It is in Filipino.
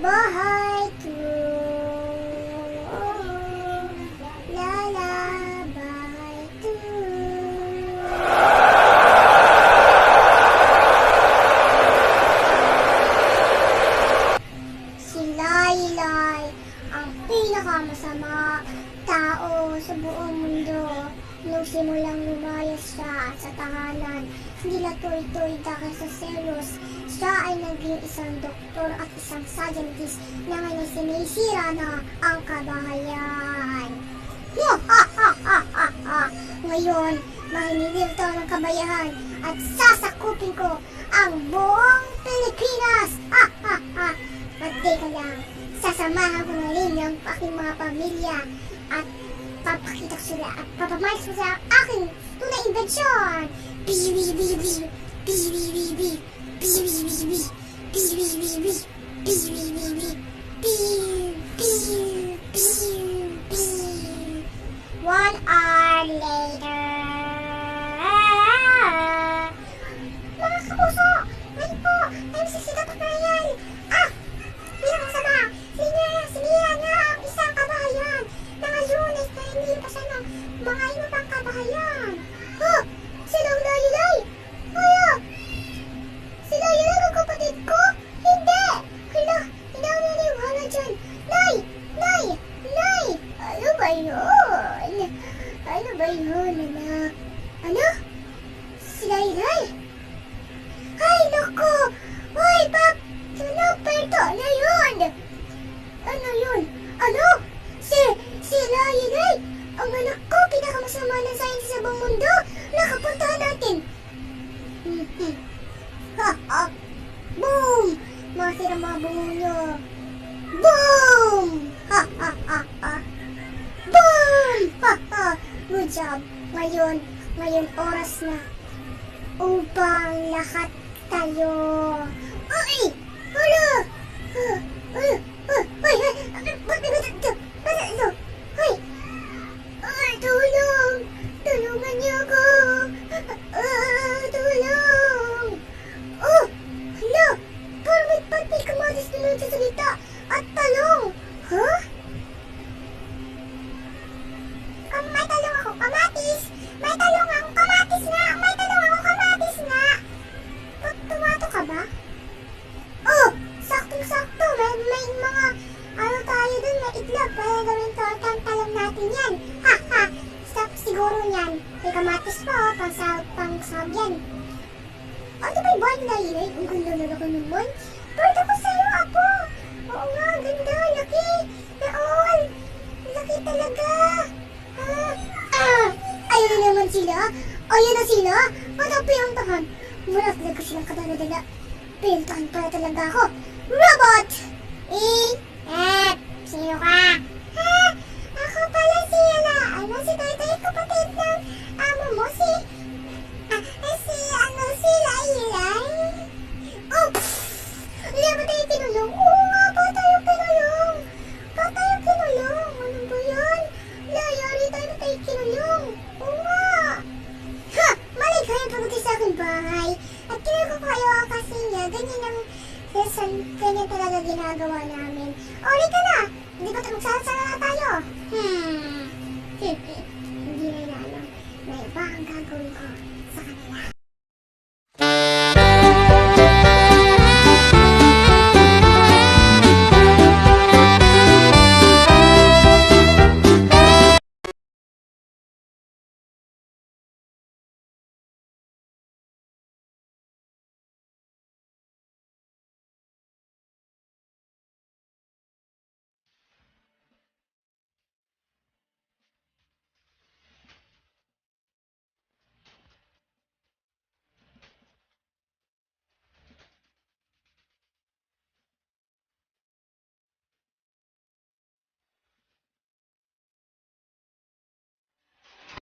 bahay ko. Lala, bahay ko. Si Laylay, ang pinakamasama tao sa buong mundo. Nung simulang lumayas siya sa tahanan, nila Toy-Toy dahil sa selos, siya ay naging isang doktor at isang scientist na ngayon sinisira na ang kabahayan. Ngayon, mahinilito ng kabayahan at sasakupin ko ang buong Pilipinas. Magteka lang, sasamahan ko na rin ang aking mga pamilya at papakita ko sila at papamayas ko sa aking tunay invensyon. One hour later. Mga kapuso, ngayon po, ay sisikat na yan. Bilang masama, sinira niya ang isang kabahayan na ngayon ay hindi pa siya ng mga iba pang kabahayan. Sila ang Laylay? Si Laylay ang kapatid ko? Hindi! Hindi ako naniwala dyan. Lay! Ano ba yun? Anak? Ano? Si Laylay? Ay, naku! Hoy, Pap! Perto na yun! Ano yun? Ano? Si Laylay! Ang anak ko, pinakamasama ng science sa buong mundo! Nakapuntahan natin! Boom! Mga sira mga bungo nyo! Boom! Boom! Good job! Ngayon oras na upang lahat tayo. Uy! Hala! Tulong! Tulungan niyo ako! Tulong! Hala! Parang may patay kamatis na lang sa salita at talong! May talong ako kamatis! May talong ako kamatis nga! Tumato ka ba? Saktong-sakto! May mga tayo dun, may itlog. Kaya gawin to, talong natin yan. Siguro yan. May kamatis pa, pang-sahog yan. Ano ba yung buwan na yun? Ang ganda na ako naman. Pwede ko sa'yo, Apo. Oo nga, ganda. Laki. Naol. Laki talaga. Ayun na naman sila. Ayun na sila. Ano pinuntahan? Wala talaga silang kadala-dala. Pinuntahan pala talaga ako. Robot! Sino ka? Ako pala si Toy-Toy, kapatid ng amo mo, si Laylay. Hindi ba tayo kinulong? Oo nga, ba tayo kinulong? Ano ba yan? Layari tayo na tayo kinulong. Oo nga. Mali kayo pagdating sa aking bahay. At kinulong ko kayo kasi nga, ganyan talaga ginagawa namin. Ori ka na! Hindi ba magsasara na tayo? Hindi na alam na iba ang gagawin ko sa kanila.